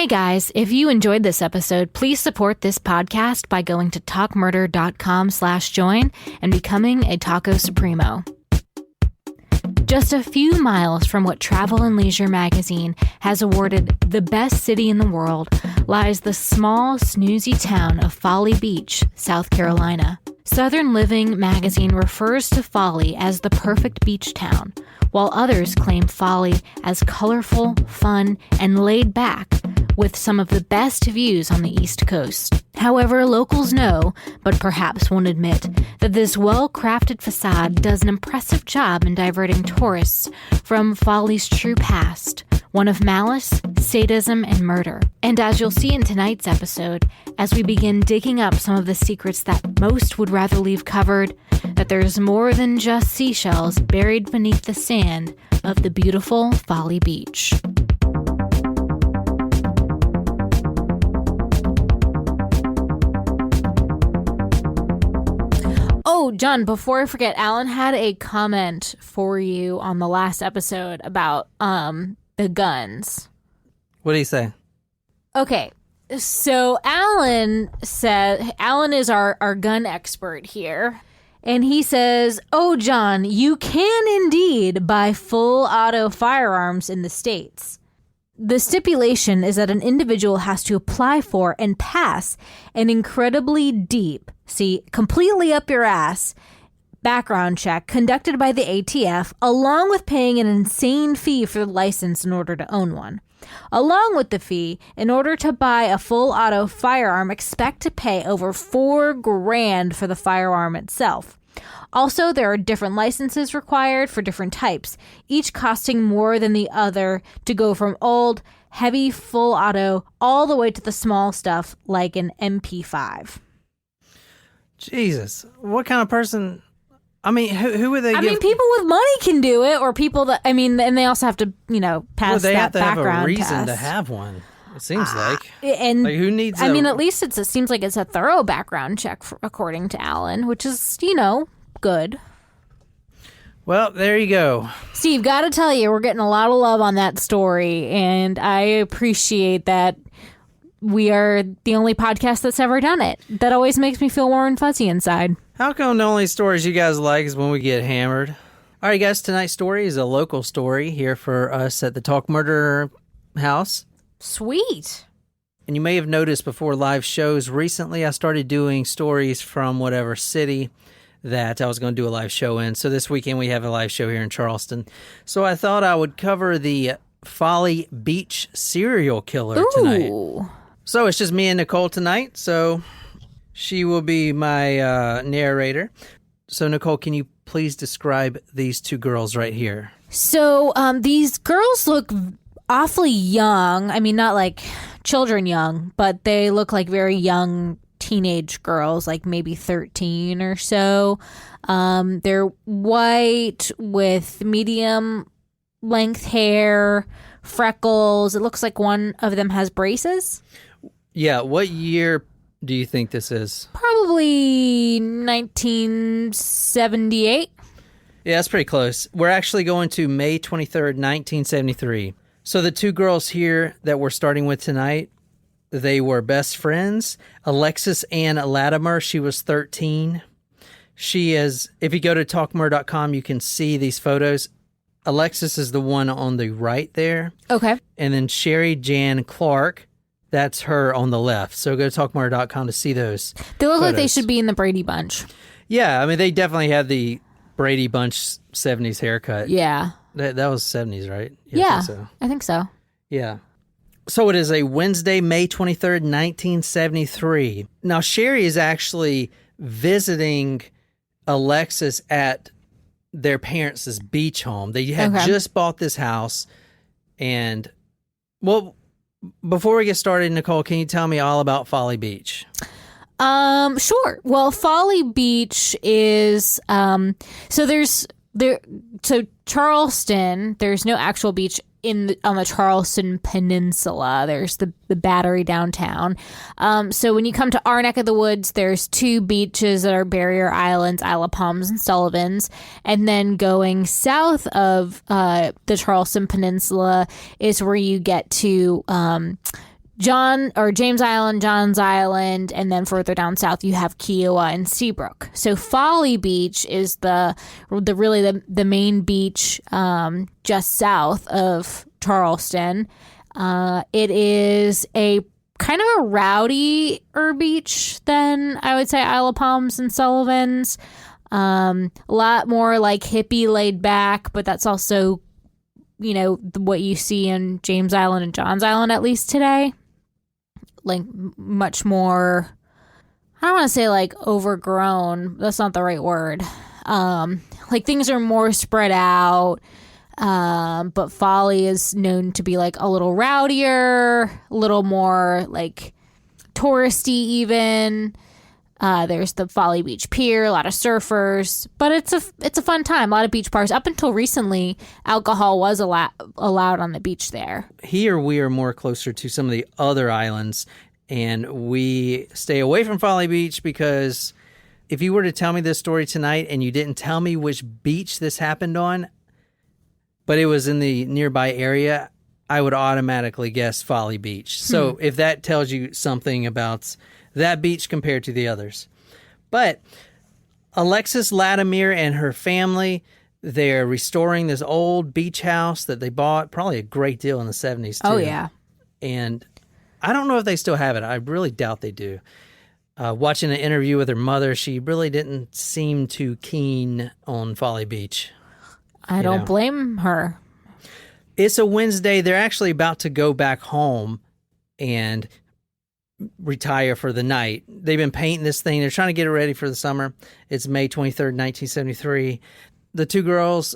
Hey guys, if you enjoyed this episode, please support this podcast by going to talkmurder.com/join and becoming a Taco Supremo. Just a few miles from what Travel and Leisure magazine has awarded the best city in the world lies the small, snoozy town of Folly Beach, South Carolina. Southern Living magazine refers to Folly as the perfect beach town, while others claim Folly as colorful, fun, and laid back, with some of the best views on the East Coast. However, locals know, but perhaps won't admit, that this well-crafted facade does an impressive job in diverting tourists from Folly's true past, one of malice, sadism, and murder. And as you'll see in tonight's episode, as we begin digging up some of the secrets that most would rather leave covered, that there's more than just seashells buried beneath the sand of the beautiful Folly Beach. Oh, John, before I forget, Alan had a comment for you on the last episode about the guns. What did he say? Okay, so Alan is our gun expert here, and he says, "Oh, John, you can indeed buy full auto firearms in the States. The stipulation is that an individual has to apply for and pass an incredibly deep, completely up your ass, background check conducted by the ATF, along with paying an insane fee for the license in order to own one. Along with the fee, in order to buy a full auto firearm, expect to pay over $4,000 for the firearm itself. Also, there are different licenses required for different types, each costing more than the other to go from old, heavy, full auto all the way to the small stuff like an MP5. Jesus, what kind of person? I mean, who would they? I mean, people with money can do it, or people that and they also have to, pass they that have to background have a reason test to have one. It seems and like who needs? At least it seems like it's a thorough background check, according to Alan, which is good. Well, there you go. Steve, gotta tell you, we're getting a lot of love on that story, and I appreciate that. We are the only podcast that's ever done it. That always makes me feel warm and fuzzy inside. How come the only stories you guys like is when we get hammered? All right, guys, tonight's story is a local story here for us at the Talk Murder House. Sweet. And you may have noticed before live shows, recently I started doing stories from whatever city that I was going to do a live show in. So this weekend we have a live show here in Charleston. So I thought I would cover the Folly Beach serial killer tonight. So it's just me and Nicole tonight. So she will be my narrator. So Nicole, can you please describe these two girls right here? So these girls look awfully young. I mean, not like children young, but they look like very young teenage girls, like maybe 13 or so. They're white with medium length hair, freckles. It looks like one of them has braces. Yeah, what year do you think this is? Probably 1978. Yeah, that's pretty close. We're actually going to May 23rd, 1973. So the two girls here that we're starting with tonight, they were best friends. Alexis Ann Latimer, she was 13. She is, if you go to talkmurder.com, you can see these photos. Alexis is the one on the right there. Okay. And then Sherry Jan Clark, that's her on the left. So go to talkmurder.com to see those. They look photos. like they should be in the Brady Bunch. Yeah, I mean, they definitely had the Brady Bunch 70s haircut. Yeah. That was 70s, right? Yeah, I think so. Yeah. So it is a Wednesday, May 23rd, 1973. Now, Sherry is actually visiting Alexis at their parents' beach home. They had just bought this house. And, well, before we get started, Nicole, can you tell me all about Folly Beach? Sure. Well, Folly Beach is, so Charleston, there's no actual beach on the Charleston Peninsula. There's the Battery downtown. So when you come to our neck of the woods, there's two beaches that are barrier islands, Isle of Palms and Sullivan's. And then going south of the Charleston Peninsula is where you get to James Island, Johns Island, and then further down south you have Kiowa and Seabrook. So Folly Beach is the main beach just south of Charleston. It is a kind of a rowdier beach than I would say Isle of Palms and Sullivan's. A lot more like hippie laid back, but that's also, what you see in James Island and Johns Island at least today. Like much more, I don't want to say like overgrown. That's not the right word. Like things are more spread out. But Folly is known to be like a little rowdier, a little more like touristy even. There's the Folly Beach Pier, a lot of surfers, but it's a fun time. A lot of beach bars. Up until recently, alcohol was allowed on the beach there. Here we are more closer to some of the other islands, and we stay away from Folly Beach because if you were to tell me this story tonight and you didn't tell me which beach this happened on, but it was in the nearby area, I would automatically guess Folly Beach. So if that tells you something about that beach compared to the others. But Alexis Latimer and her family, they're restoring this old beach house that they bought, probably a great deal in the 70s too. Oh, yeah. And I don't know if they still have it. I really doubt they do. Watching an interview with her mother, she really didn't seem too keen on Folly Beach. I don't blame her. It's a Wednesday. They're actually about to go back home and retire for the night. They've been painting this thing. They're trying to get it ready for the summer. It's May 23rd, 1973. The two girls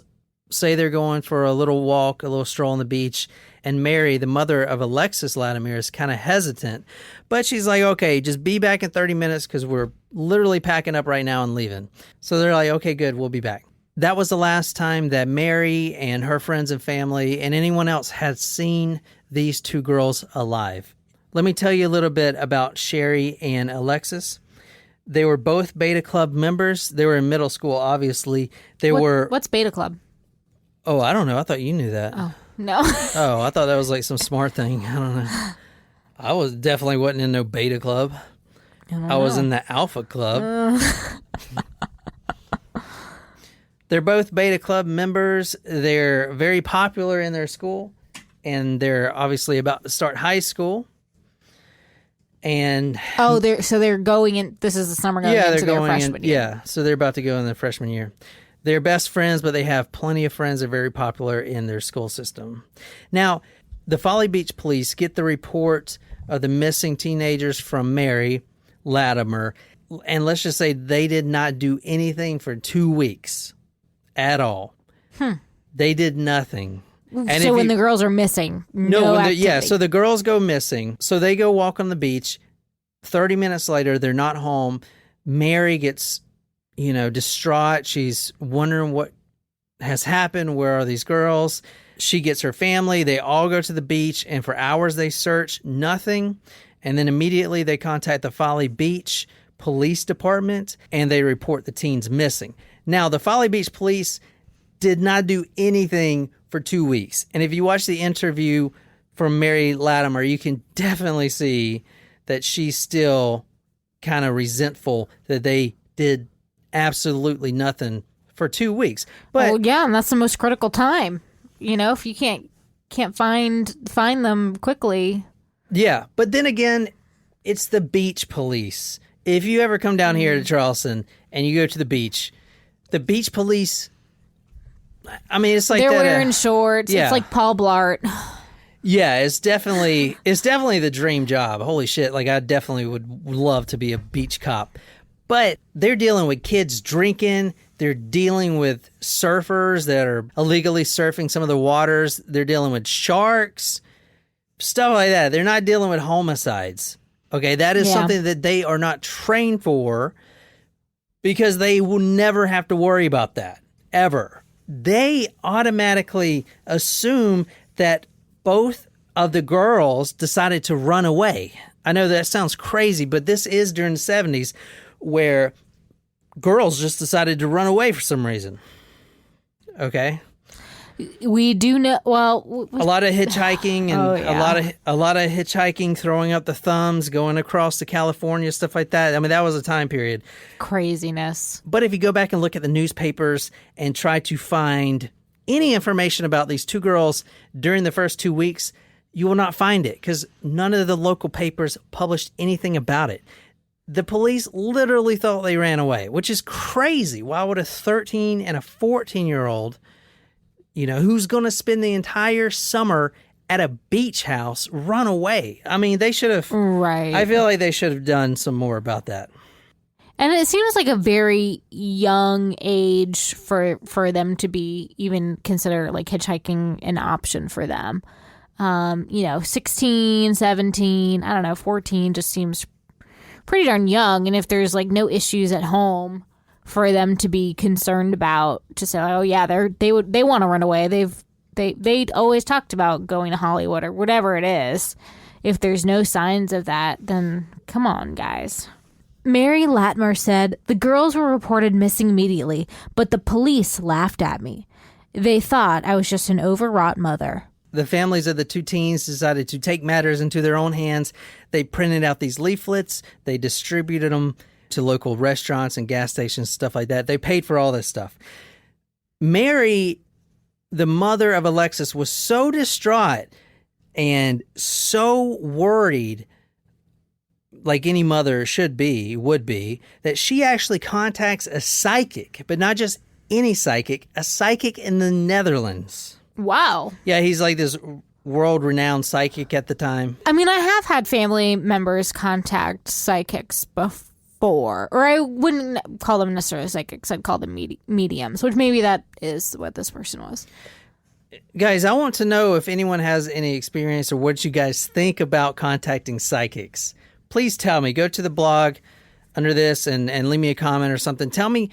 say they're going for a little walk, a little stroll on the beach. And Mary, the mother of Alexis Latimer, is kind of hesitant. But she's like, okay, just be back in 30 minutes because we're literally packing up right now and leaving. So they're like, okay, good, we'll be back. That was the last time that Mary and her friends and family and anyone else had seen these two girls alive. Let me tell you a little bit about Sherry and Alexis. They were both Beta Club members. They were in middle school, obviously. What's Beta Club? Oh, I don't know. I thought you knew that. Oh, no. Oh, I thought that was like some smart thing. I don't know. I definitely wasn't in no Beta Club. I was in the Alpha Club. They're both Beta Club members. They're very popular in their school, and they're obviously about to start high school. And they're going in. This is the summer going into their freshman year. Yeah, so they're about to go in their freshman year. They're best friends, but they have plenty of friends. They're very popular in their school system. Now, the Folly Beach police get the report of the missing teenagers from Mary Latimer, and let's just say they did not do anything for 2 weeks at all. They did nothing. And so when the girls are missing, so the girls go missing. So they go walk on the beach. 30 minutes later, they're not home. Mary gets, distraught. She's wondering what has happened. Where are these girls? She gets her family. They all go to the beach, and for hours they search. Nothing. And then immediately they contact the Folly Beach Police Department, and they report the teens missing. Now, the Folly Beach police did not do anything for 2 weeks. And if you watch the interview from Mary Latimer, you can definitely see that she's still kind of resentful that they did absolutely nothing for 2 weeks. But and that's the most critical time. If you can't find them quickly. Yeah, but then again, it's the beach police. If you ever come down here to Charleston and you go to the beach police, I mean, it's like they're wearing shorts. Yeah. It's like Paul Blart. Yeah, it's definitely the dream job. Holy shit! Like I definitely would love to be a beach cop. But they're dealing with kids drinking. They're dealing with surfers that are illegally surfing some of the waters. They're dealing with sharks, stuff like that. They're not dealing with homicides. Okay, that is something that they are not trained for because they will never have to worry about that, ever. They automatically assume that both of the girls decided to run away. I know that sounds crazy, but this is during the 70s where girls just decided to run away for some reason. Okay? We do know, well... A lot of hitchhiking and Oh, yeah. a lot of hitchhiking, throwing up the thumbs, going across to California, stuff like that. I mean, that was a time period. Craziness. But if you go back and look at the newspapers and try to find any information about these two girls during the first 2 weeks, you will not find it because none of the local papers published anything about it. The police literally thought they ran away, which is crazy. Why would a 13 and a 14-year-old, who's going to spend the entire summer at a beach house, run away? I mean, they should have. Right. I feel like they should have done some more about that. And it seems like a very young age for them to be even consider like hitchhiking an option for them. 16, 17, I don't know, 14 just seems pretty darn young. And if there's like no issues at home for them to be concerned about, to say, oh yeah, they want to run away. They always talked about going to Hollywood or whatever it is. If there's no signs of that, then come on, guys. Mary Latmer said, the girls were reported missing immediately, but the police laughed at me. They thought I was just an overwrought mother. The families of the two teens decided to take matters into their own hands. They printed out these leaflets. They distributed them to local restaurants and gas stations, stuff like that. They paid for all this stuff. Mary, the mother of Alexis, was so distraught and so worried, like any mother would be, that she actually contacts a psychic, but not just any psychic, a psychic in the Netherlands. Wow. Yeah, he's like this world-renowned psychic at the time. I mean, I have had family members contact psychics before, or I wouldn't call them necessarily psychics, I'd call them mediums, which maybe that is what this person was. Guys, I want to know if anyone has any experience or what you guys think about contacting psychics. Please tell me. Go to the blog under this and leave me a comment or something. Tell me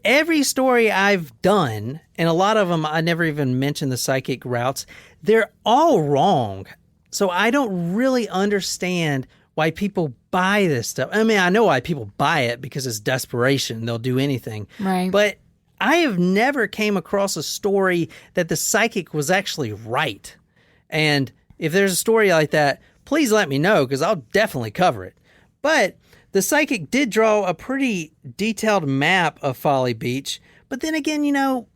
every story I've done, and a lot of them I never even mentioned the psychic routes, they're all wrong. So I don't really understand why people buy this stuff. I mean, I know why people buy it because it's desperation. They'll do anything. Right. But I have never came across a story that the psychic was actually right. And if there's a story like that, please let me know because I'll definitely cover it. But the psychic did draw a pretty detailed map of Folly Beach. But then again, you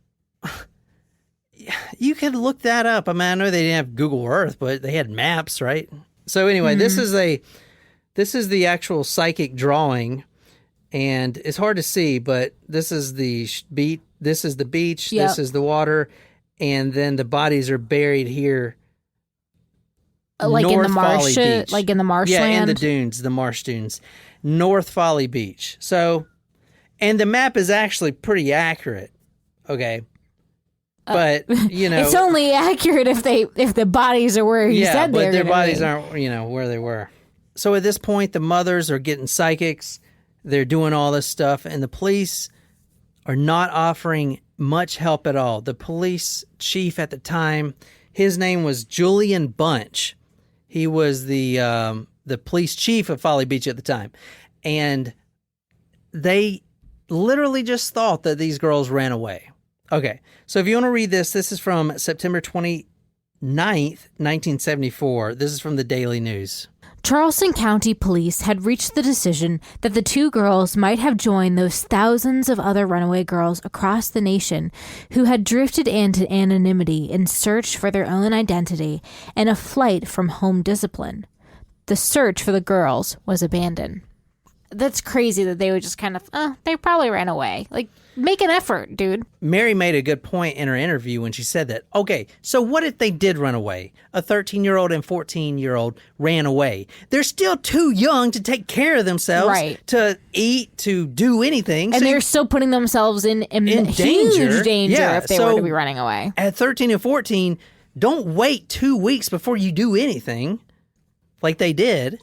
could look that up. I mean, I know they didn't have Google Earth, but they had maps, right? So anyway, This is the actual psychic drawing, and it's hard to see, but this is the beach. This is the beach. Yep. This is the water, and then the bodies are buried here. Like in the marsh, Beach. like in the marshland? Yeah, in the dunes, the marsh dunes. North Folly Beach. So, and the map is actually pretty accurate. Okay. But, it's only accurate if the bodies are where you said they were. But their bodies aren't, where they were. So at this point, the mothers are getting psychics. They're doing all this stuff, and the police are not offering much help at all. The police chief at the time, his name was Julian Bunch. He was the police chief of Folly Beach at the time. And they literally just thought that these girls ran away. Okay, so if you want to read this is from September 29th, 1974. This is from the Daily News. Charleston County Police had reached the decision that the two girls might have joined those thousands of other runaway girls across the nation who had drifted into anonymity in search for their own identity and a flight from home discipline. The search for the girls was abandoned. That's crazy that they would just kind of, they probably ran away. Like, make an effort, dude. Mary made a good point in her interview when she said that. Okay, so what if they did run away? A 13-year-old and 14-year-old ran away. They're still too young to take care of themselves, right, to eat, to do anything. And they're still putting themselves in huge danger if they were to be running away. At 13 and 14, don't wait 2 weeks before you do anything like they did,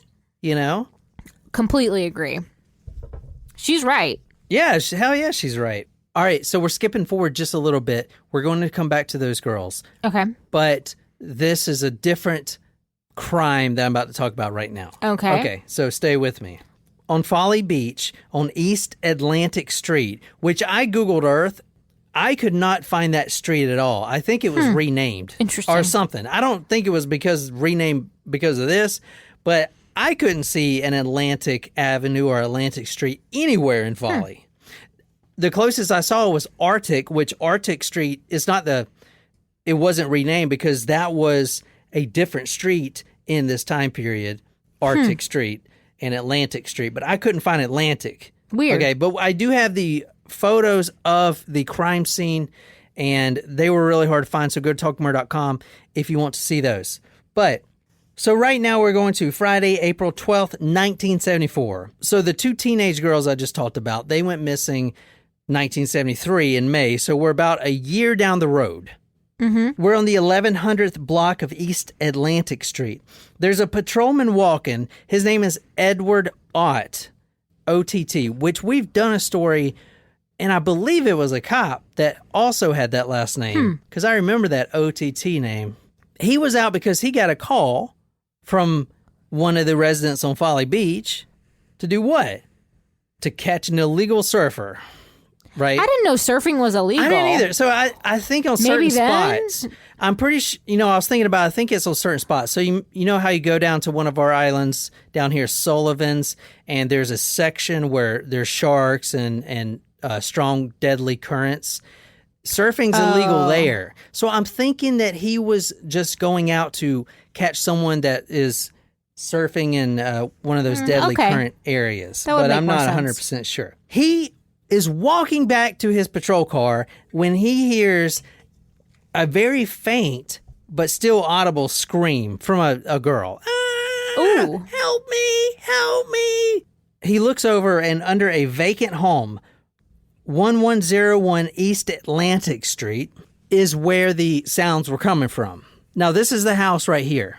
Completely agree. She's right. Yeah, hell yeah, she's right. All right, so we're skipping forward just a little bit. We're going to come back to those girls. Okay. But this is a different crime that I'm about to talk about right now. Okay. Okay, so stay with me. On Folly Beach, on East Atlantic Street, which I Googled Earth, I could not find that street at all. I think it was renamed. Interesting. Or something. I don't think it was renamed because of this, but I couldn't see an Atlantic Avenue or Atlantic Street anywhere in Folly. The closest I saw was Arctic, which Arctic Street is not it wasn't renamed because that was a different street in this time period, Arctic Street and Atlantic Street, but I couldn't find Atlantic. Weird. Okay, but I do have the photos of the crime scene, and they were really hard to find, so go to talkmurder.com if you want to see those. But, so right now we're going to Friday, April 12th, 1974. So the two teenage girls I just talked about, they went missing 1973 in May, so we're about a year down the road. We're on the 1100th block of East Atlantic Street. There's a patrolman walking. His name is Edward Ott, O-T-T, which we've done a story, and I believe it was a cop that also had that last name, because I remember that O-T-T name. He was out because he got a call from one of the residents on Folly Beach to do what? To catch an illegal surfer. Right? I didn't know surfing was illegal. I didn't either. So I think on certain spots, I'm pretty sure, I was thinking about, I think it's on certain spots. So you know how you go down to one of our islands down here, Sullivan's, and there's a section where there's sharks and strong, deadly currents. Surfing's illegal there. So I'm thinking that he was just going out to catch someone that is surfing in one of those deadly current areas. But I'm not 100% sure. He is walking back to his patrol car when he hears a very faint but still audible scream from a girl. Ooh. Help me! Help me! He looks over, and under a vacant home, 1101 East Atlantic Street, is where the sounds were coming from. Now, this is the house right here.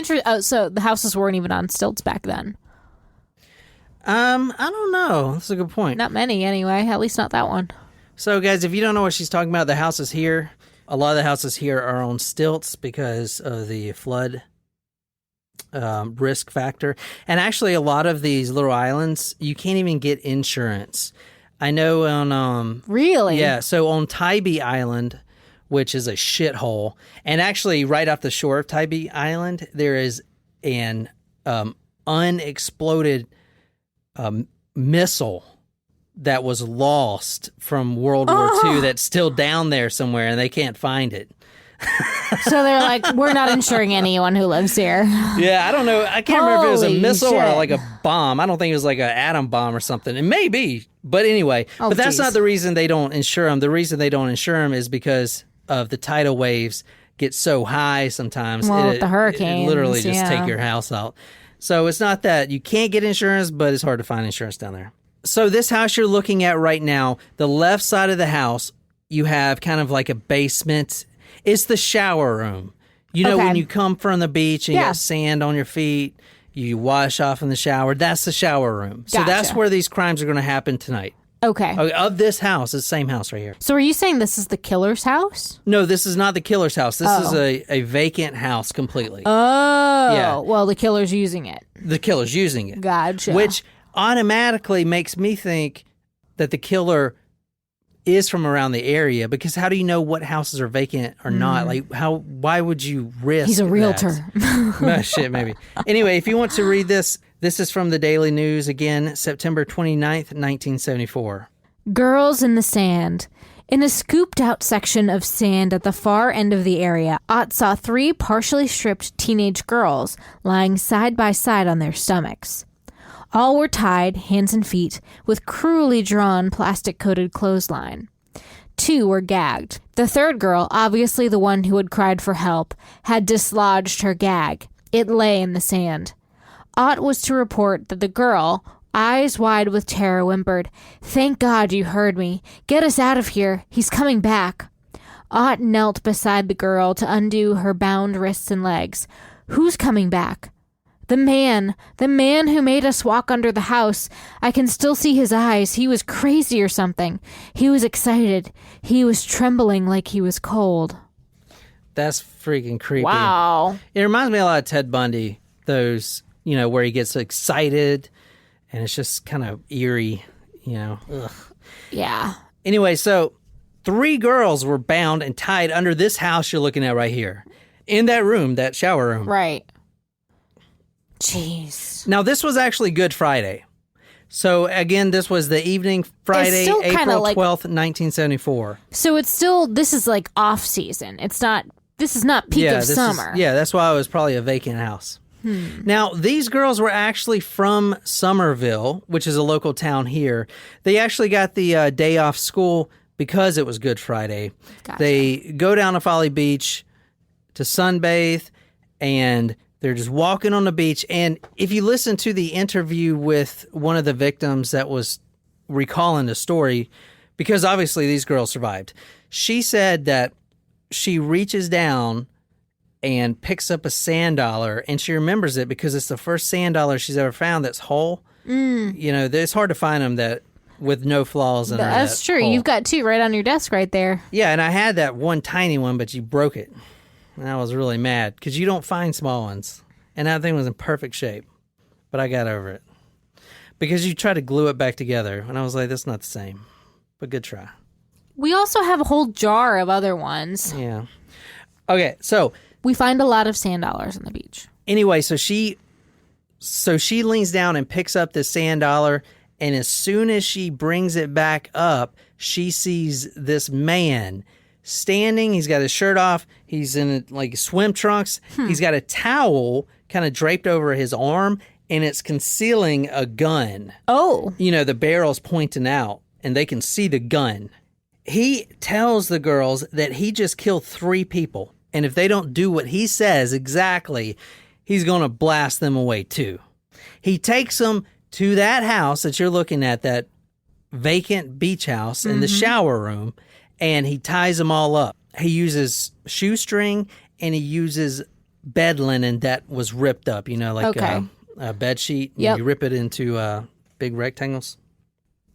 So the houses weren't even on stilts back then. I don't know. That's a good point. Not many, anyway. At least not that one. So, guys, if you don't know what she's talking about, the houses here, a lot of the houses here are on stilts because of the flood risk factor. And actually, a lot of these little islands, you can't even get insurance. I know on... Really? Yeah, so on Tybee Island, which is a shithole, and actually right off the shore of Tybee Island, there is an unexploded... missile that was lost from World War II that's still down there somewhere, and they can't find it. So they're like, we're not insuring anyone who lives here. Yeah, I don't know. I can't remember if it was a missile or shit. like a bomb. I don't think it was like an atom bomb or something. It may be, but anyway. But that's not the reason they don't insure them. The reason they don't insure them is because of the tidal waves get so high sometimes. Well, the hurricanes, it literally just take your house out. So it's not that you can't get insurance, but it's hard to find insurance down there. So this house you're looking at right now, the left side of the house, you have kind of like a basement. It's the shower room. You know, when you come from the beach and you got sand on your feet, you wash off in the shower. That's the shower room. So that's where these crimes are going to happen tonight. Okay. Of this house, it's the same house right here. So are you saying this is the killer's house? No, this is not the killer's house. This is a vacant house completely. Oh. Yeah. Well, the killer's using it. The killer's using it. Gotcha. Which automatically makes me think that the killer is from around the area, because how do you know what houses are vacant or not? Like, why would you risk He's a realtor. Oh, shit, maybe. Anyway, if you want to read this, this is from the Daily News, again, September 29th, 1974. Girls in the sand. In a scooped-out section of sand at the far end of the area, Ott saw 3 partially stripped teenage girls lying side by side on their stomachs. All were tied, hands and feet, with cruelly drawn plastic-coated clothesline. 2 were gagged. The third girl, obviously the one who had cried for help, had dislodged her gag. It lay in the sand. Ott was to report that the girl, eyes wide with terror, whimpered, "Thank God you heard me. Get us out of here. He's coming back." Ott knelt beside the girl to undo her bound wrists and legs. "Who's coming back?" The man who made us walk under the house. I can still see his eyes. He was crazy or something. He was excited. He was trembling like he was cold." That's freaking creepy. Wow. It reminds me a lot of Ted Bundy, those, where he gets excited and it's just kind of eerie, Ugh. Yeah. Anyway, so 3 girls were bound and tied under this house you're looking at right here. In that room, that shower room. Right. Jeez. Now, this was actually Good Friday. So, again, this was the evening, Friday, April 12th, 1974. So it's still, this is like off season. This is not peak of summer. That's why it was probably a vacant house. Now, these girls were actually from Somerville, which is a local town here. They actually got the day off school because it was Good Friday. Gotcha. They go down to Folly Beach to sunbathe, and they're just walking on the beach. And if you listen to the interview with one of the victims that was recalling the story, because obviously these girls survived, she said that she reaches down and picks up a sand dollar, and she remembers it because it's the first sand dollar she's ever found that's whole. You know, it's hard to find them that with no flaws in them. That's true. Whole. You've got 2 right on your desk right there. Yeah, and I had that one tiny one, but you broke it. And I was really mad because you don't find small ones. And that thing was in perfect shape. But I got over it. Because you try to glue it back together. And I was like, that's not the same. But good try. We also have a whole jar of other ones. Yeah. Okay, so We find a lot of sand dollars on the beach. anyway, so she leans down and picks up the sand dollar. And as soon as she brings it back up, she sees this man standing. He's got his shirt off. He's in like swim trunks. He's got a towel kind of draped over his arm, and it's concealing a gun. Oh. You know, the barrel's pointing out, and they can see the gun. He tells the girls that he just killed 3 people, and if they don't do what he says exactly, he's going to blast them away too. He takes them to that house that you're looking at, that vacant beach house in the shower room, and he ties them all up. He uses shoestring, and he uses bed linen that was ripped up, you know, like a bed sheet. Yep. You rip it into big rectangles.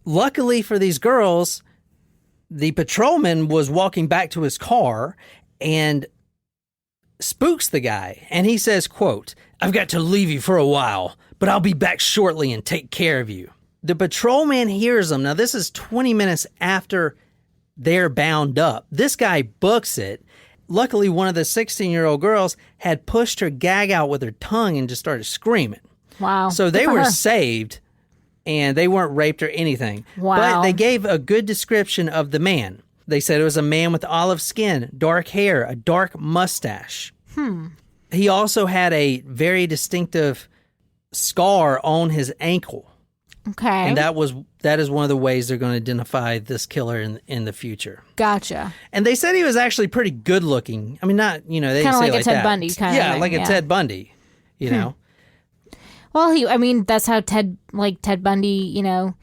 Luckily for these girls, the patrolman was walking back to his car and spooks the guy. And he says, quote, "I've got to leave you for a while, but I'll be back shortly and take care of you." The patrolman hears him. Now, this is 20 minutes after they're bound up. This guy books it. Luckily, one of the 16-year-old girls had pushed her gag out with her tongue and just started screaming. Wow. So they were saved, and they weren't raped or anything. Wow. But they gave a good description of the man. They said it was a man with olive skin, dark hair, a dark mustache. He also had a very distinctive scar on his ankle. Okay. And that is one of the ways they're going to identify this killer in the future. Gotcha. And they said he was actually pretty good looking. I mean, not, you know, they didn't say like a like Ted that. Bundy kind of yeah, thing, like a Ted Bundy, you know. Well, that's how Ted Bundy, you know,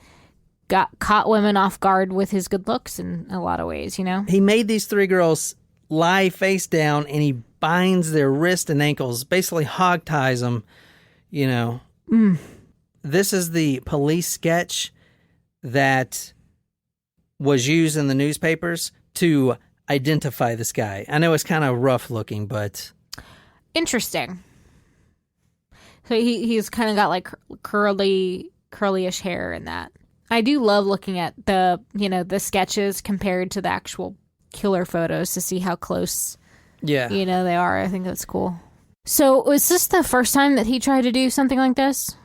got caught women off guard with his good looks in a lot of ways, you know. He made these 3 girls lie face down, and he binds their wrists and ankles, basically hog ties them, you know. This is the police sketch that was used in the newspapers to identify this guy. I know it's kind of rough looking, but... Interesting. So he's kind of got like curly-ish hair in that. I do love looking at the sketches compared to the actual killer photos to see how close, they are. I think that's cool. So was this the first time that he tried to do something like this?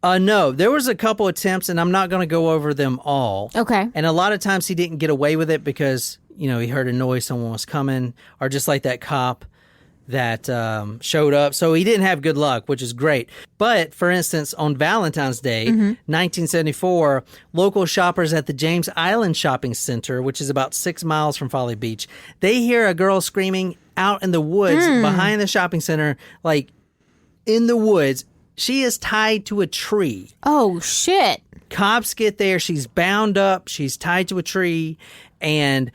No, there was a couple attempts, and I'm not going to go over them all. Okay. And a lot of times he didn't get away with it because, you know, he heard a noise, someone was coming, or just like that cop that showed up. So he didn't have good luck, which is great. But, for instance, on Valentine's Day, 1974, local shoppers at the James Island Shopping Center, which is about 6 miles from Folly Beach, they hear a girl screaming out in the woods behind the shopping center, like in the woods. She is tied to a tree. Oh, shit. Cops get there. She's bound up. She's tied to a tree. And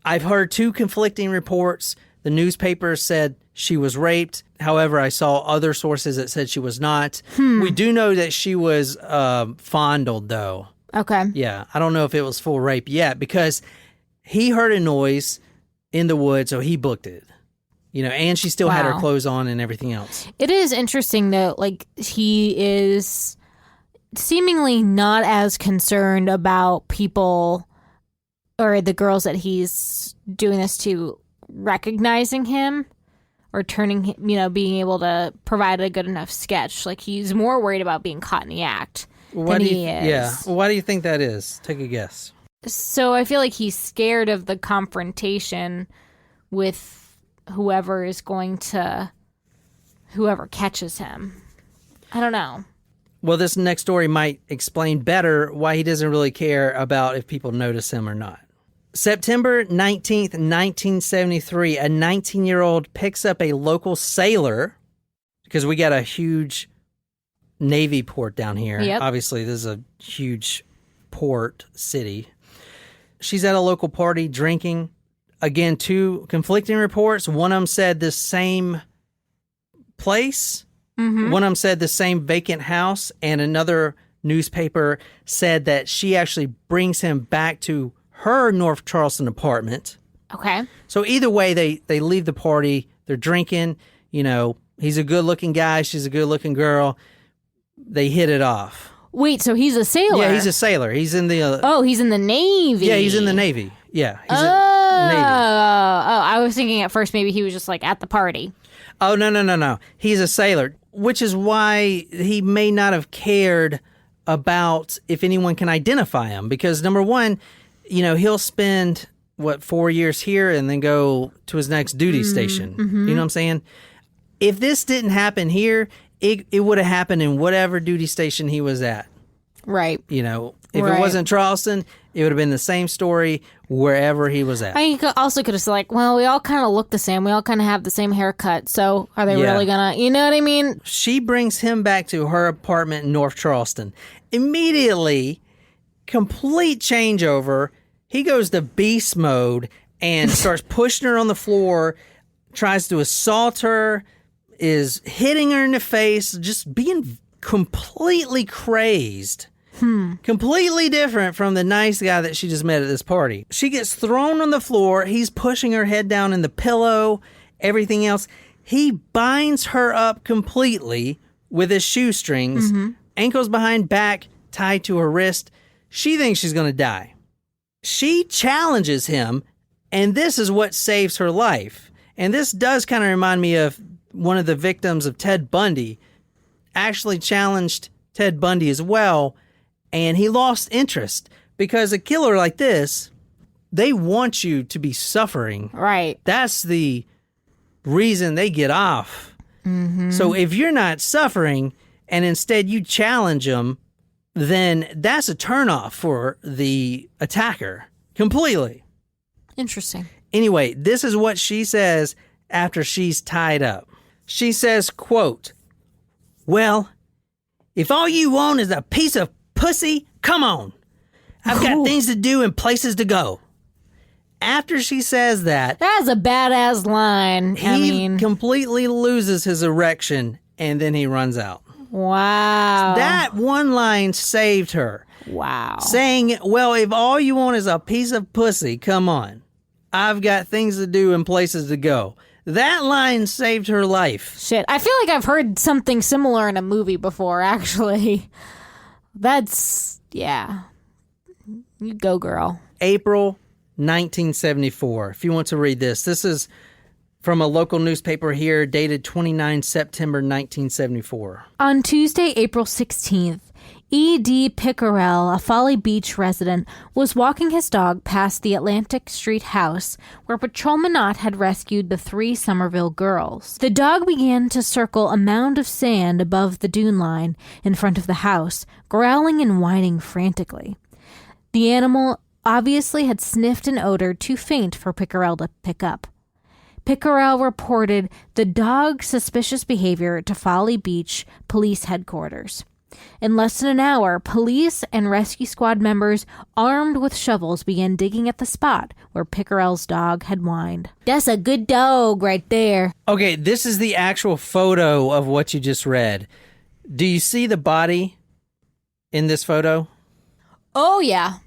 I've heard 2 conflicting reports. The newspaper said she was raped. However, I saw other sources that said she was not. We do know that she was fondled, though. Okay. Yeah. I don't know if it was full rape yet because he heard a noise in the woods, so he booked it. You know, and she still had her clothes on and everything else. It is interesting, though, like, he is seemingly not as concerned about people or the girls that he's doing this to recognizing him or turning him, being able to provide a good enough sketch. Like, he's more worried about being caught in the act than he is. Yeah. Why do you think that is? Take a guess. So I feel like he's scared of the confrontation with whoever catches him. I don't know. Well, this next story might explain better why he doesn't really care about if people notice him or not. September 19th, 1973, a 19-year-old picks up a local sailor, because we got a huge Navy port down here. Yep. Obviously, this is a huge port city. She's at a local party drinking. Again, two conflicting reports. One of them said the same place. Mm-hmm. One of them said the same vacant house. And another newspaper said that she actually brings him back to her North Charleston apartment. Okay. So either way, they leave the party. They're drinking. He's a good-looking guy. She's a good-looking girl. They hit it off. Wait, so he's a sailor? Yeah, he's a sailor. He's in the... he's in the Navy. Yeah, he's in the Navy. Yeah, he's in the Navy. I was thinking at first maybe he was just, like, at the party. Oh, no. He's a sailor, which is why he may not have cared about if anyone can identify him. Because, number one, he'll spend, 4 years here and then go to his next duty station. Mm-hmm. You know what I'm saying? If this didn't happen here, it would have happened in whatever duty station he was at. Right. If it wasn't Charleston, it would have been the same story wherever he was at. You also could have said, like, well, we all kind of look the same. We all kind of have the same haircut. So are they really going to, you know what I mean? She brings him back to her apartment in North Charleston. Immediately, complete changeover. He goes to beast mode and starts pushing her on the floor, tries to assault her, is hitting her in the face, just being completely crazed. Completely different from the nice guy that she just met at this party. She gets thrown on the floor. He's pushing her head down in the pillow, everything else. He binds her up completely with his shoestrings, ankles behind back, tied to her wrist. She thinks she's going to die. She challenges him, and this is what saves her life. And this does kind of remind me of one of the victims of Ted Bundy. Actually challenged Ted Bundy as well, and he lost interest because a killer like this, they want you to be suffering. Right. That's the reason they get off. Mm-hmm. So if you're not suffering and instead you challenge them, then that's a turnoff for the attacker completely. Interesting. Anyway, this is what she says after she's tied up. She says, quote, "Well, if all you want is a piece of pussy, come on. I've got things to do and places to go." After she says that... That's a badass line. He completely loses his erection and then he runs out. Wow. That one line saved her. Wow. Saying, well, if all you want is a piece of pussy, come on. I've got things to do and places to go. That line saved her life. Shit. I feel like I've heard something similar in a movie before, actually. Yeah. You go, girl. April 1974. If you want to read this is from a local newspaper here, dated 29 September 1974. On Tuesday, April 16th, E.D. Pickerel, a Folly Beach resident, was walking his dog past the Atlantic Street house where Patrolman Ott had rescued the 3 Somerville girls. The dog began to circle a mound of sand above the dune line in front of the house, growling and whining frantically. The animal obviously had sniffed an odor too faint for Pickerel to pick up. Pickerel reported the dog's suspicious behavior to Folly Beach Police Headquarters. In less than an hour, police and rescue squad members armed with shovels began digging at the spot where Pickerel's dog had whined. That's a good dog right there. Okay, this is the actual photo of what you just read. Do you see the body in this photo? Oh, yeah.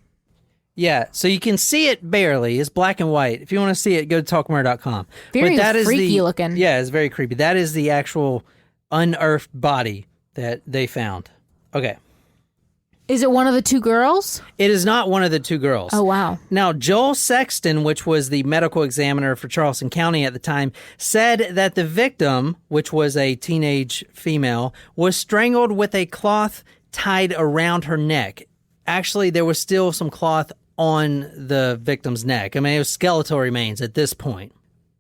Yeah, so you can see it barely. It's black and white. If you want to see it, go to talkmurder.com. Very freaky looking. Yeah, it's very creepy. That is the actual unearthed body that they found. Okay. Is it one of the two girls? It is not one of the two girls. Oh, wow. Now, Joel Sexton, which was the medical examiner for Charleston County at the time, said that the victim, which was a teenage female, was strangled with a cloth tied around her neck. Actually, there was still some cloth on the victim's neck. I mean, it was skeletal remains at this point.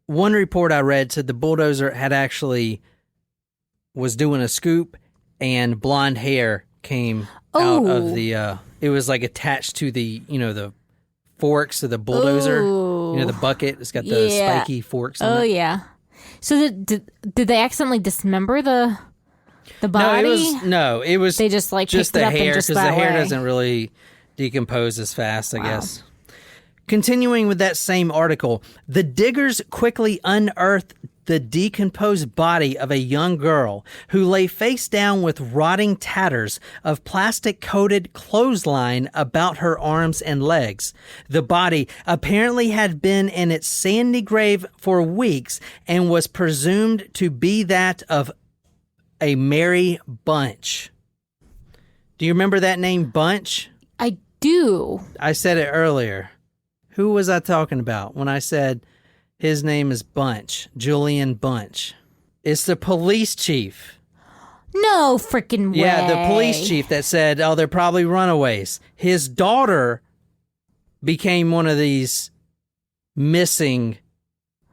One report I read said the bulldozer had actually was doing a scoop and blonde hair came out of the, it was like attached to the, the forks of the bulldozer. Ooh. The bucket. It's got the spiky forks on it. Oh, yeah. So did they accidentally dismember the body? No, it was they just picked the it up hair, because the hair doesn't really decompose as fast, I guess. Continuing with that same article, the diggers quickly unearthed the decomposed body of a young girl who lay face down with rotting tatters of plastic-coated clothesline about her arms and legs. The body apparently had been in its sandy grave for weeks and was presumed to be that of a Mary Bunch. Do you remember that name, Bunch? I do. I said it earlier. Who was I talking about when I said his name is Bunch? Julian Bunch. It's the police chief. No freaking way. Yeah, the police chief that said, oh, they're probably runaways. His daughter became one of these missing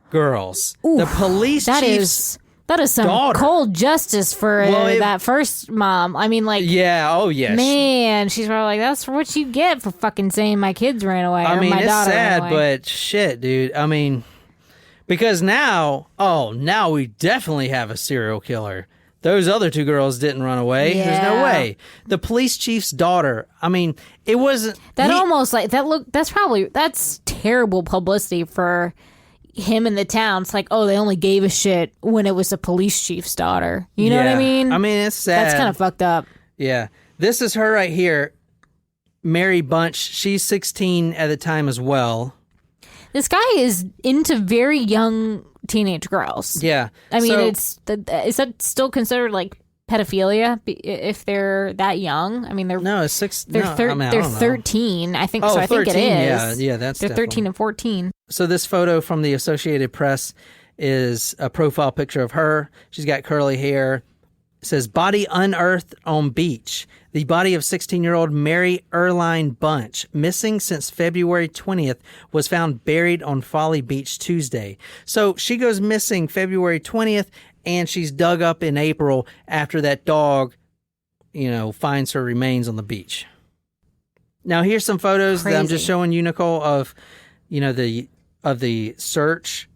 girls. Oof, the police chief's That is some daughter. Cold justice for that first mom. I mean, yeah, oh yes, man, she's probably like, that's what you get for fucking saying my kids ran away. I mean, my it's daughter sad, ran away. but shit, dude. I mean, because now we definitely have a serial killer. Those other two girls didn't run away. Yeah. There's no way. The police chief's daughter. I mean, it wasn't that's terrible publicity for him in the town. It's like, they only gave a shit when it was the police chief's daughter. You know what I mean? I mean, it's sad. That's kind of fucked up. Yeah. This is her right here, Mary Bunch. She's 16 at the time as well. This guy is into very young teenage girls. Yeah. I mean, is that still considered like pedophilia if they're that young? I mean, they're 13. I think so. I 13, think it is. Yeah, that's they're 13 and 14. So this photo from the Associated Press is a profile picture of her. She's got curly hair. It says, body unearthed on beach. The body of 16-year-old Mary Earline Bunch, missing since February 20th, was found buried on Folly Beach Tuesday. So she goes missing February 20th, and she's dug up in April after that dog, finds her remains on the beach. Now, here's some photos that I'm just showing you, Nicole, of, the search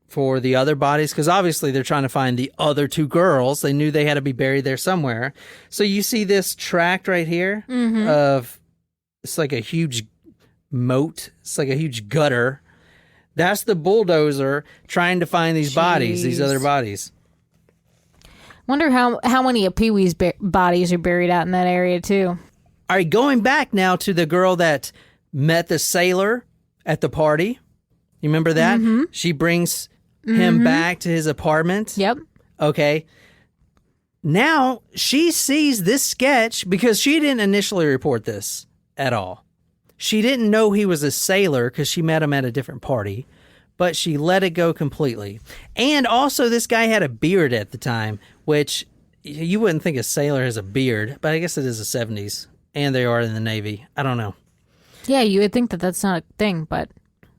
for the other bodies, because obviously they're trying to find the other two girls. They knew they had to be buried there somewhere. So you see this tract right here of, it's like a huge moat. It's like a huge gutter. That's the bulldozer trying to find these bodies, these other bodies. Wonder how many of Pee Wee's bodies are buried out in that area too. All right, going back now to the girl that met the sailor at the party. You remember that? Mm-hmm. She brings him back to his apartment. Yep. Okay. Now she sees this sketch because she didn't initially report this at all. She didn't know he was a sailor because she met him at a different party, but she let it go completely. And also this guy had a beard at the time, which you wouldn't think a sailor has a beard, but I guess it is the 70s and they are in the Navy. I don't know. Yeah, you would think that that's not a thing, but...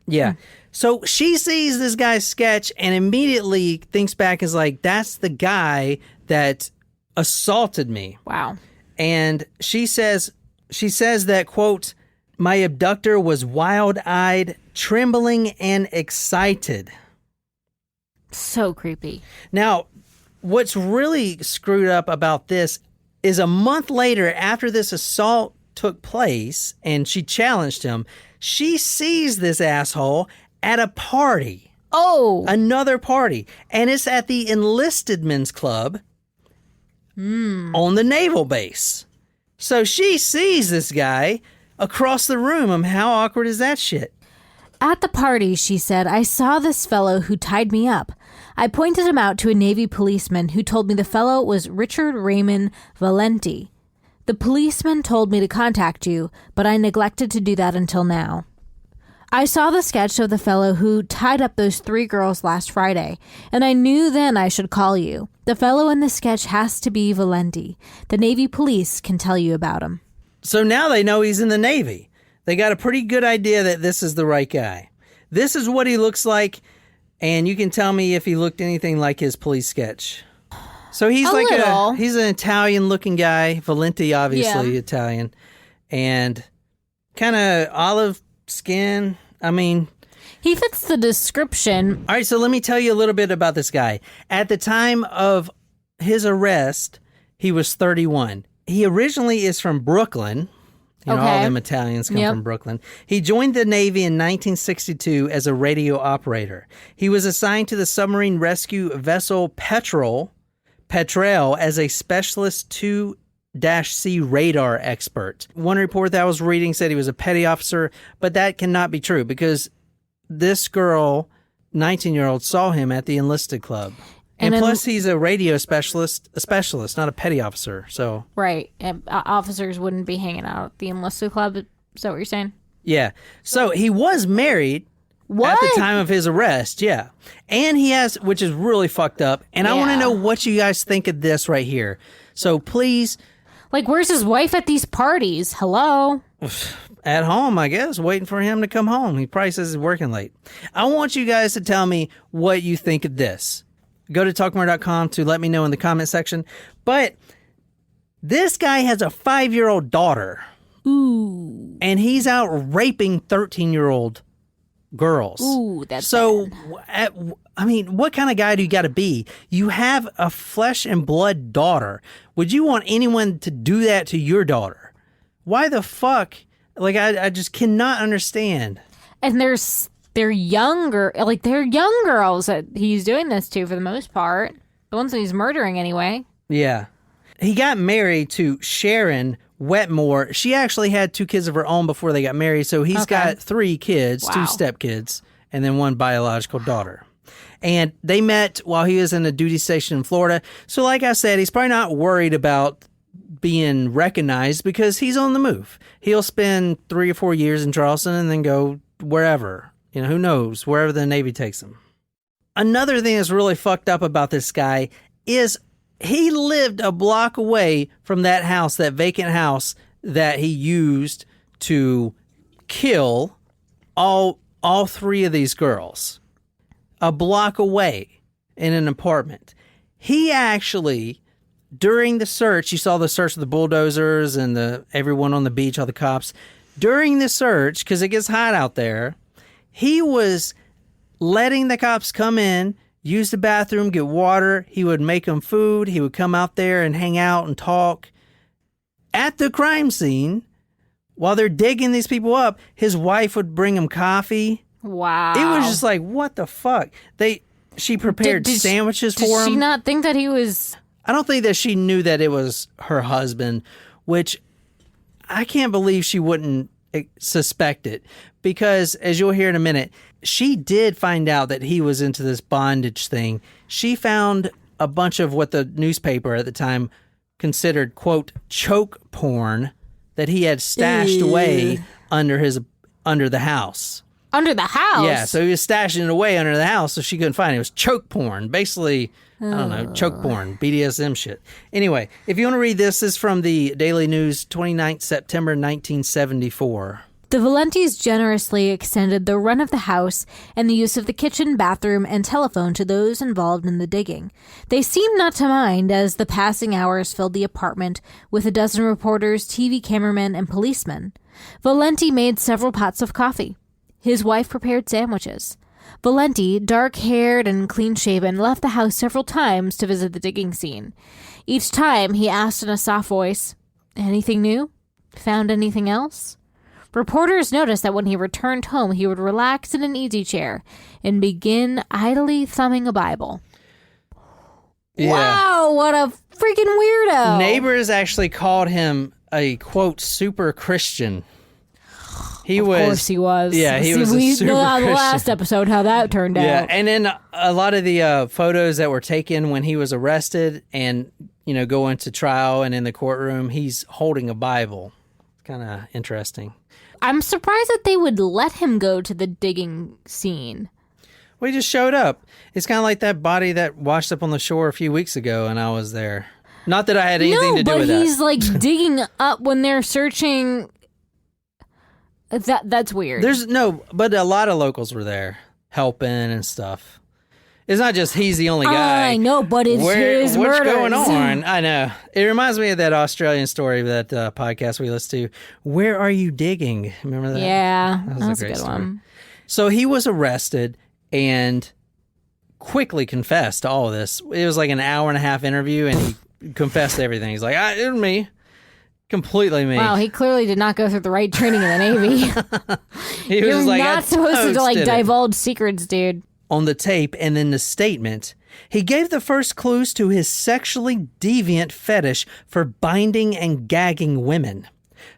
Yeah. So she sees this guy's sketch and immediately thinks back, is like, that's the guy that assaulted me. Wow. And she says that, quote, my abductor was wild-eyed, trembling, and excited. So creepy. Now, what's really screwed up about this is a month later, after this assault took place and she challenged him, she sees this asshole at a party. Oh. Another party. And it's at the Enlisted Men's Club on the naval base. So she sees this guy across the room. How awkward is that shit? At the party, she said, I saw this fellow who tied me up. I pointed him out to a Navy policeman who told me the fellow was Richard Raymond Valenti. The policeman told me to contact you, but I neglected to do that until now. I saw the sketch of the fellow who tied up those 3 girls last Friday, and I knew then I should call you. The fellow in the sketch has to be Valenti. The Navy police can tell you about him. So now they know he's in the Navy. They got a pretty good idea that this is the right guy. This is what he looks like, and you can tell me if he looked anything like his police sketch. So he's he's an Italian-looking guy. Valenti, obviously Italian, and kind of olive skin. I mean, he fits the description. All right, so let me tell you a little bit about this guy. At the time of his arrest, he was 31. He originally is from Brooklyn. You know, all them Italians come from Brooklyn. He joined the Navy in 1962 as a radio operator. He was assigned to the submarine rescue vessel Petrel as a specialist 2-C radar expert. One report that I was reading said he was a petty officer, but that cannot be true because this girl, 19-year-old, saw him at the enlisted club. And plus, he's a radio specialist, not a petty officer. So right. Officers wouldn't be hanging out at the enlisted club. Is that what you're saying? Yeah. So he was married at the time of his arrest. Yeah. And he has, which is really fucked up. And I want to know what you guys think of this right here. So please. Like, where's his wife at these parties? Hello? At home, I guess, waiting for him to come home. He probably says he's working late. I want you guys to tell me what you think of this. Go to talkmore.com to let me know in the comment section. But this guy has a 5-year-old daughter. Ooh. And he's out raping 13-year-old girls. Ooh, that's so bad. I mean, what kind of guy do you got to be? You have a flesh and blood daughter. Would you want anyone to do that to your daughter? Why the fuck? Like, I just cannot understand. And they're younger, like they're young girls that he's doing this to for the most part. The ones that he's murdering anyway. Yeah. He got married to Sharon Wetmore. She actually had 2 kids of her own before they got married. So he's got 3 kids, 2 stepkids, and then 1 biological daughter. And they met while he was in a duty station in Florida. So like I said, he's probably not worried about being recognized because he's on the move. He'll spend 3 or 4 years in Charleston and then go wherever. You know, who knows, wherever the Navy takes him. Another thing that's really fucked up about this guy is he lived a block away from that house, that vacant house that he used to kill all 3 of these girls. A block away in an apartment. He actually, during the search, you saw the search of the bulldozers and everyone on the beach, all the cops. During the search, because it gets hot out there, he was letting the cops come in, use the bathroom, get water. He would make them food. He would come out there and hang out and talk. At the crime scene, while they're digging these people up, his wife would bring him coffee. Wow. It was just like, what the fuck? She prepared sandwiches for him. Did she not think that he was... I don't think that she knew that it was her husband, which I can't believe she wouldn't suspect it. Because, as you'll hear in a minute, she did find out that he was into this bondage thing. She found a bunch of what the newspaper at the time considered, quote, choke porn that he had stashed away under the house. Under the house? Yeah, so he was stashing it away under the house so she couldn't find it. It was choke porn. Basically, I don't know, choke porn, BDSM shit. Anyway, if you want to read this is from the Daily News, 29th September 1974. The Valentis generously extended the run of the house and the use of the kitchen, bathroom, and telephone to those involved in the digging. They seemed not to mind as the passing hours filled the apartment with a dozen reporters, TV cameramen, and policemen. Valenti made several pots of coffee. His wife prepared sandwiches. Valenti, dark-haired and clean-shaven, left the house several times to visit the digging scene. Each time, he asked in a soft voice, "Anything new? Found anything else?" Reporters noticed that when he returned home, he would relax in an easy chair and begin idly thumbing a Bible. Yeah. Wow, what a freaking weirdo. Neighbors actually called him a, quote, super Christian. Of course he was. Yeah, he was a super know on the Christian. last episode how that turned out. Yeah, and then a lot of the photos that were taken when he was arrested and go into trial, and in the courtroom, he's holding a Bible. It's kind of interesting. I'm surprised that they would let him go to the digging scene. Well, he just showed up. It's kind of like that body that washed up on the shore a few weeks ago, and I was there. Not that I had anything to do with that. No, but he's like digging up when they're searching. That's weird. But a lot of locals were there helping and stuff. It's not just he's the only guy. I know, but it's his what's murders. going on? I know. It reminds me of that Australian story, that podcast we listened to. Where are you digging? Remember that? Yeah, that was a a great good story. one. So he was arrested and quickly confessed to all of this. It was like an hour and a half interview, and he confessed to everything. He's like, it was me. Completely me. Wow, he clearly did not go through the right training in the Navy. You're not supposed to divulge secrets, dude. On the tape and in the statement, he gave the first clues to his sexually deviant fetish for binding and gagging women.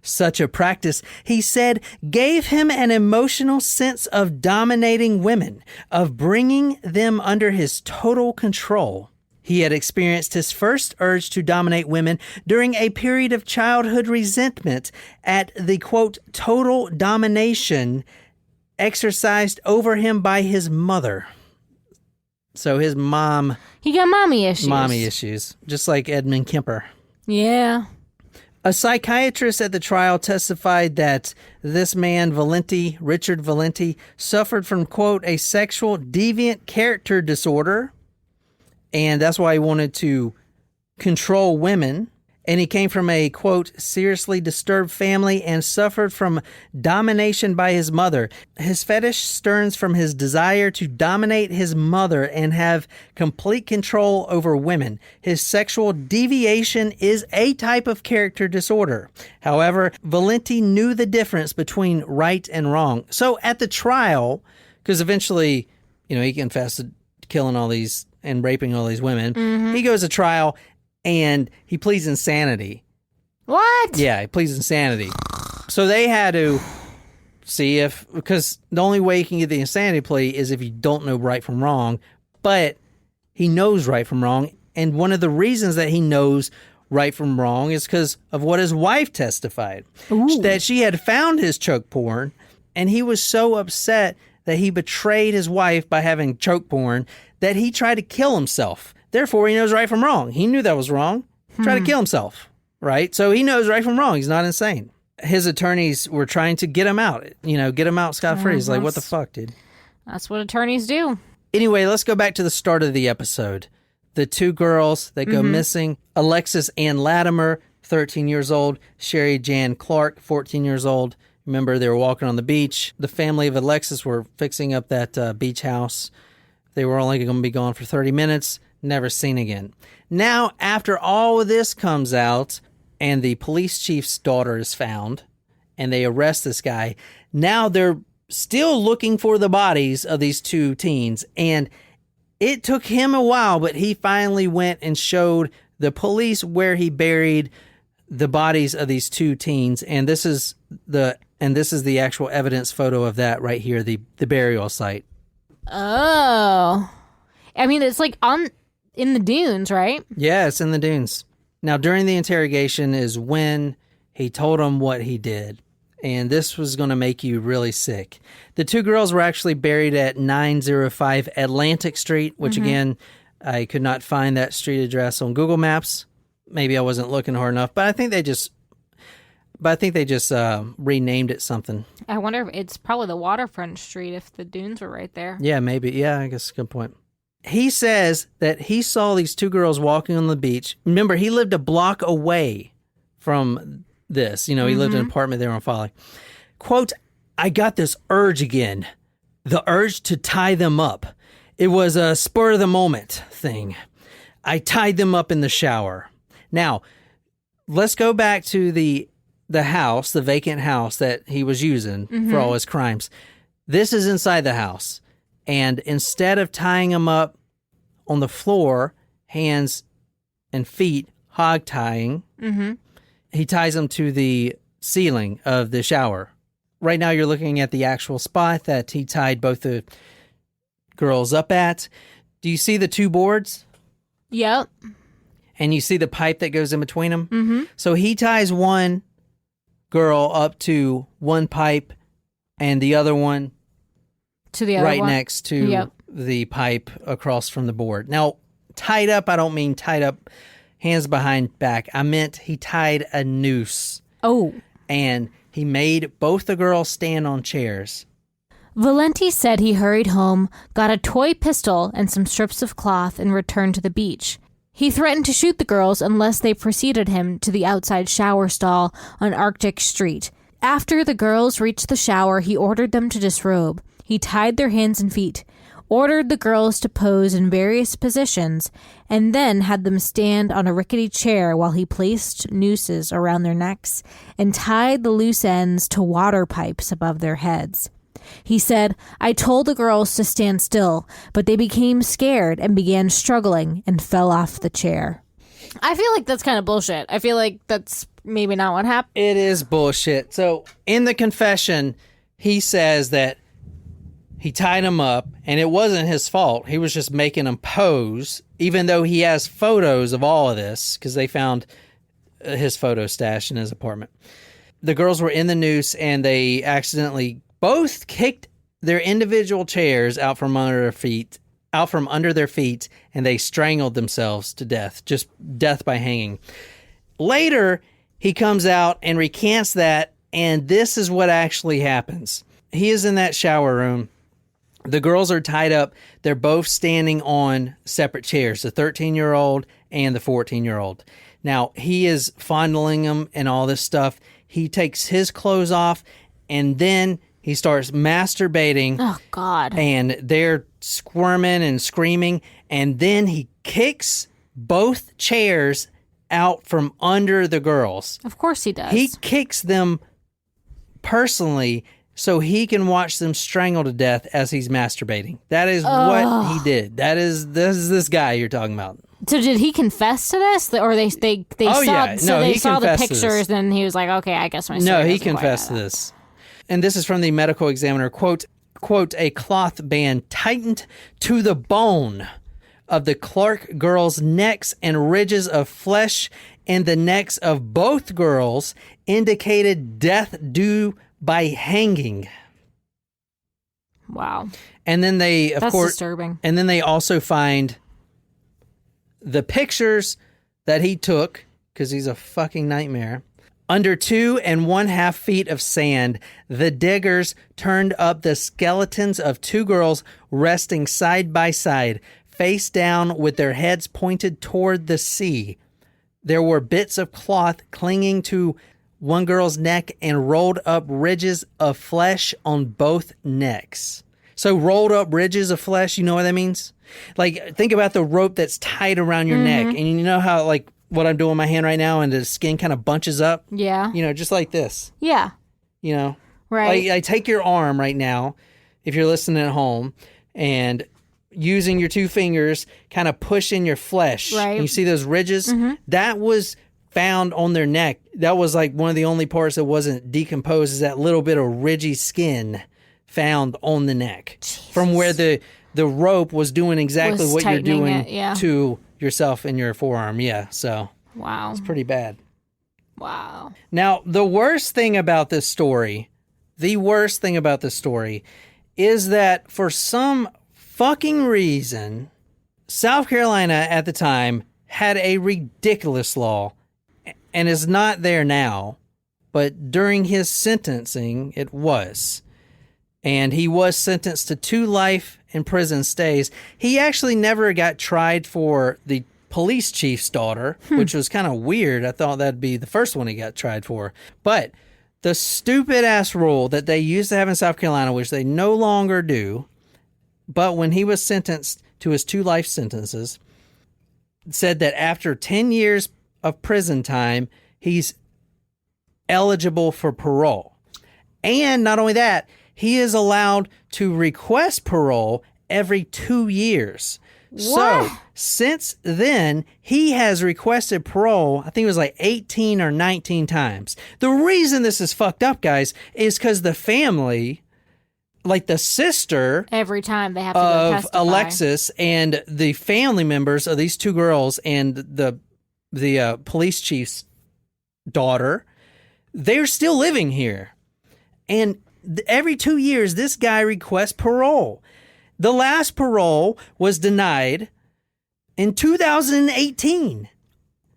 Such a practice, he said, gave him an emotional sense of dominating women, of bringing them under his total control. He had experienced his first urge to dominate women during a period of childhood resentment at the, quote, total domination exercised over him by his mother. So his mom... He got mommy issues. Mommy issues, just like Edmund Kemper. Yeah. A psychiatrist at the trial testified that this man, Valenti, Richard Valenti, suffered from, quote, a sexual deviant character disorder, and that's why he wanted to control women. And he came from a, quote, seriously disturbed family and suffered from domination by his mother. His fetish stems from his desire to dominate his mother and have complete control over women. His sexual deviation is a type of character disorder. However, Valenti knew the difference between right and wrong. So at the trial, because eventually, he confessed to killing all these and raping all these women, he goes to trial. And he pleads insanity. What? Yeah, he pleads insanity. So they had to see because the only way you can get the insanity plea is if you don't know right from wrong. But he knows right from wrong. And one of the reasons that he knows right from wrong is because of what his wife testified. Ooh. That she had found his choke porn, and he was so upset that he betrayed his wife by having choke porn that he tried to kill himself. Therefore, he knows right from wrong. He knew that was wrong. Tried to kill himself, right? So he knows right from wrong. He's not insane. His attorneys were trying to get him out, get him out scot-free. He's like, what the fuck, dude? That's what attorneys do. Anyway, let's go back to the start of the episode. The two girls that go missing, Alexis Ann Latimer, 13 years old, Sherry Jan Clark, 14 years old. Remember, they were walking on the beach. The family of Alexis were fixing up that beach house. They were only going to be gone for 30 minutes. Never seen again. Now, after all of this comes out and the police chief's daughter is found and they arrest this guy, now they're still looking for the bodies of these two teens. And it took him a while, but he finally went and showed the police where he buried the bodies of these two teens. And this is the actual evidence photo of that right here, the burial site. Oh. I mean, it's like in the dunes, right? Yeah, it's in the dunes. Now, during the interrogation is when he told them what he did. And this was going to make you really sick. The two girls were actually buried at 905 Atlantic Street, which again, I could not find that street address on Google Maps. Maybe I wasn't looking hard enough, but I think they just renamed it something. I wonder if it's probably the waterfront street if the dunes were right there. Yeah, maybe. Yeah, I guess a good point. He says that he saw these two girls walking on the beach. Remember, he lived a block away from this. He lived in an apartment there on Folly. Quote, I got this urge again. The urge to tie them up. It was a spur of the moment thing. I tied them up in the shower. Now, let's go back to the house, the vacant house that he was using for all his crimes. This is inside the house. And instead of tying them up on the floor, hands and feet, hog tying, he ties them to the ceiling of the shower. Right now you're looking at the actual spot that he tied both the girls up at. Do you see the two boards? Yep. and you see the pipe that goes in between them. Mm-hmm. So he ties one girl up to one pipe and the other one to the other right one. next to the pipe across from the board. Now, tied up, I don't mean tied up hands behind back. I meant he tied a noose. Oh. And he made both the girls stand on chairs. Valenti said he hurried home, got a toy pistol and some strips of cloth, and returned to the beach. He threatened to shoot the girls unless they preceded him to the outside shower stall on Arctic Street. After the girls reached the shower, he ordered them to disrobe. He tied their hands and feet, ordered the girls to pose in various positions, and then had them stand on a rickety chair while he placed nooses around their necks and tied the loose ends to water pipes above their heads. He said, I told the girls to stand still, but they became scared and began struggling and fell off the chair. I feel like that's kind of bullshit. I feel like that's maybe not what happened. It is bullshit. So in the confession, he says that he tied him up and it wasn't his fault. He was just making them pose, even though he has photos of all of this because they found his photo stash in his apartment. The girls were in the noose and they accidentally both kicked their individual chairs out from under their feet, and they strangled themselves to death, just death by hanging. Later, he comes out and recants that, and this is what actually happens. He is in that shower room. The girls are tied up. They're both standing on separate chairs, the 13-year-old and the 14-year-old. Now, he is fondling them and all this stuff. He takes his clothes off, and then he starts masturbating. Oh, God. And they're squirming and screaming. And then he kicks both chairs out from under the girls. Of course he does. He kicks them personally so he can watch them strangle to death as he's masturbating. That is what he did. This is this guy you're talking about. So did he confess to this, or they saw? Yeah. So no, they he saw the confessed to pictures, this. and he was like, "Okay, I guess my story No, he doesn't quite confessed to add up." this. And this is from the medical examiner. Quote, a cloth band tightened to the bone of the Clark girls' necks and ridges of flesh in the necks of both girls indicated death due by hanging. Wow. And then they, of That's course, disturbing. And then they also find the pictures that he took, because he's a fucking nightmare. Under 2 1/2 feet of sand, the diggers turned up the skeletons of 2 girls resting side by side, face down with their heads pointed toward the sea. There were bits of cloth clinging to one girl's neck and rolled up ridges of flesh on both necks. So rolled up ridges of flesh, you know what that means? Like, think about the rope that's tied around your neck. And you know how, like, what I'm doing with my hand right now and the skin kind of bunches up? Yeah. You know, just like this. Yeah. You know? Right. I take your arm right now, if you're listening at home, and using your 2 fingers, kind of push in your flesh. Right. And you see those ridges? That was found on their neck. That was like one of the only parts that wasn't decomposed, is that little bit of ridgy skin found on the neck. Jesus. From where the rope was doing exactly what you're doing to yourself in your forearm. Yeah, so wow. it's pretty bad. Wow. Now, the worst thing about this story is that for some fucking reason, South Carolina at the time had a ridiculous law, and is not there now, but during his sentencing, it was. And he was sentenced to 2 life in prison stays. He actually never got tried for the police chief's daughter, which was kind of weird. I thought that'd be the first one he got tried for. But the stupid ass rule that they used to have in South Carolina, which they no longer do, but when he was sentenced to his 2 life sentences, said that after 10 years of prison time, he's eligible for parole. And not only that, he is allowed to request parole every 2 years. What? So since then, he has requested parole, I think it was like 18 or 19 times. The reason this is fucked up, guys, is because the family, like the sister Every time they have to go of testify. Alexis and the family members of these 2 girls and the police chief's daughter, they're still living here. And every 2 years, this guy requests parole. The last parole was denied in 2018.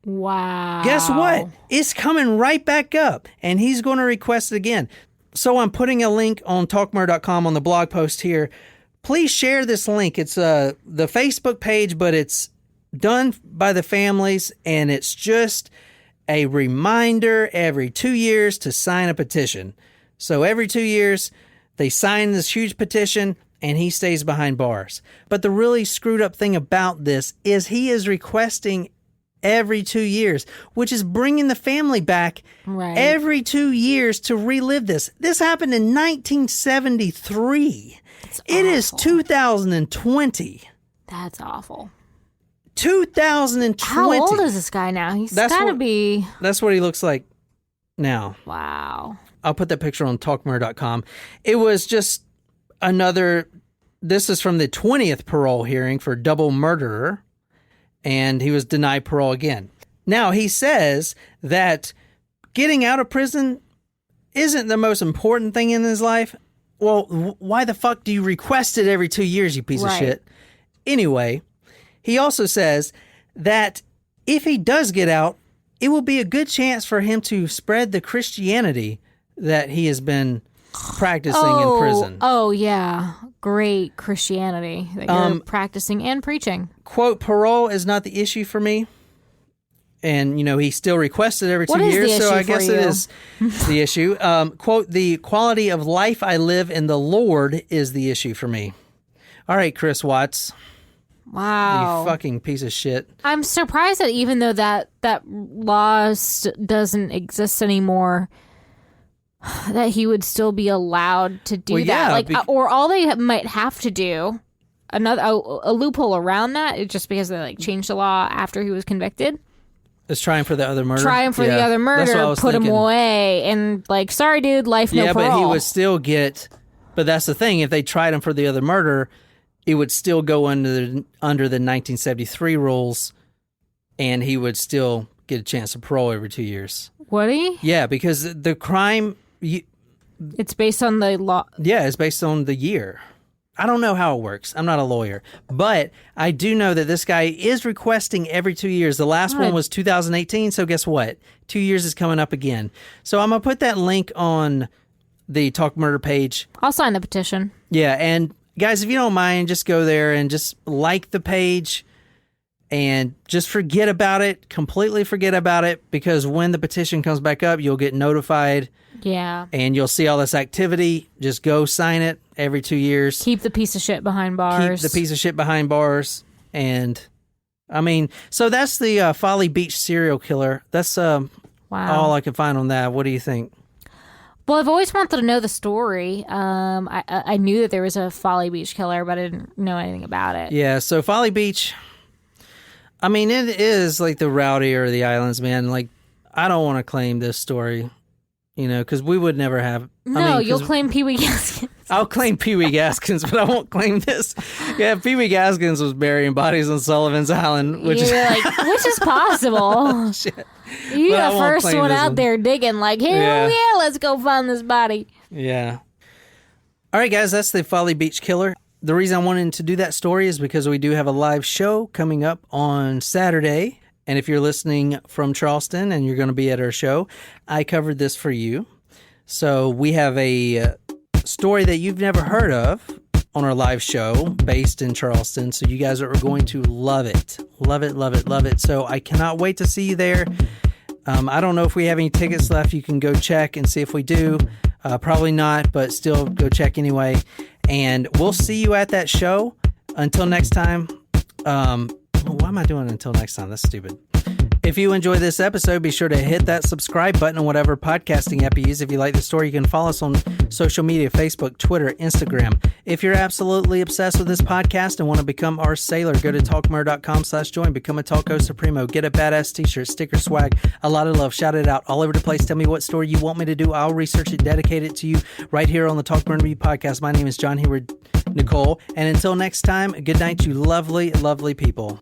Wow. Guess what? It's coming right back up, and he's going to request it again. So I'm putting a link on talkmurder.com on the blog post here. Please share this link. It's the Facebook page, but it's done by the families, and it's just a reminder every 2 years to sign a petition. So every 2 years, they sign this huge petition, and he stays behind bars. But the really screwed up thing about this is he is requesting every 2 years, which is bringing the family back every 2 years to relive this. This happened in 1973. It is 2020. That's awful. 2020. How old is this guy now? He's got to be... That's what he looks like now. Wow. I'll put that picture on talkmurder.com. It was just another... This is from the 20th parole hearing for double murderer, and he was denied parole again. Now, he says that getting out of prison isn't the most important thing in his life. Well, why the fuck do you request it every 2 years, you piece of shit? Anyway, he also says that if he does get out, it will be a good chance for him to spread the Christianity that he has been practicing in prison. Oh, yeah. Great Christianity that you're practicing and preaching. Quote, parole is not the issue for me. And, he still requested every 2 years, so I guess it is the issue. Quote, the quality of life I live in the Lord is the issue for me. All right, Chris Watts. Wow. You fucking piece of shit. I'm surprised that even though that law doesn't exist anymore, that he would still be allowed to do that. Or all they might have to do, a loophole around that, is just because they changed the law after he was convicted. Is trying for the other murder. The other murder, put him away, and sorry, dude, life, no parole. Yeah, but he would still get. But that's the thing. If they tried him for the other murder, it would still go under the 1973 rules, and he would still get a chance of parole every 2 years. Would he? Yeah, because the crime. It's based on the law. Yeah, it's based on the year. I don't know how it works. I'm not a lawyer. But I do know that this guy is requesting every 2 years. The last one was 2018, so guess what? 2 years is coming up again. So I'm going to put that link on the Talk Murder page. I'll sign the petition. Yeah, and guys, if you don't mind, just go there and just like the page and just forget about it. Completely forget about it, because when the petition comes back up, you'll get notified. Yeah. And you'll see all this activity. Just go sign it every 2 years. Keep the piece of shit behind bars. And, so that's the Folly Beach serial killer. That's all I can find on that. What do you think? Well, I've always wanted to know the story. I knew that there was a Folly Beach killer, but I didn't know anything about it. Yeah, so Folly Beach, it is the rowdier of the islands, man. I don't want to claim this story. Because we would never have... you'll claim Pee Wee Gaskins. I'll claim Pee Wee Gaskins, but I won't claim this. Yeah, Pee Wee Gaskins was burying bodies on Sullivan's Island, which is possible. Shit. You're the first one out there digging, let's go find this body. Yeah. All right, guys, that's the Folly Beach killer. The reason I wanted to do that story is because we do have a live show coming up on Saturday. And if you're listening from Charleston and you're going to be at our show, I covered this for you. So we have a story that you've never heard of on our live show based in Charleston. So you guys are going to love it. Love it, love it, love it. So I cannot wait to see you there. I don't know if we have any tickets left. You can go check and see if we do. Probably not, but still go check anyway. And we'll see you at that show. Until next time. Why am I doing until next time? That's stupid. If you enjoyed this episode, be sure to hit that subscribe button on whatever podcasting app you use. If you like the story, you can follow us on social media, Facebook, Twitter, Instagram. If you're absolutely obsessed with this podcast and want to become our sailor, go to talkmurder.com/join. Become a Talko Supremo. Get a badass t-shirt, sticker, swag, a lot of love. Shout it out all over the place. Tell me what story you want me to do. I'll research it, dedicate it to you right here on the Talk Murder podcast. My name is John Hayward Nicole. And until next time, good night, you lovely, lovely people.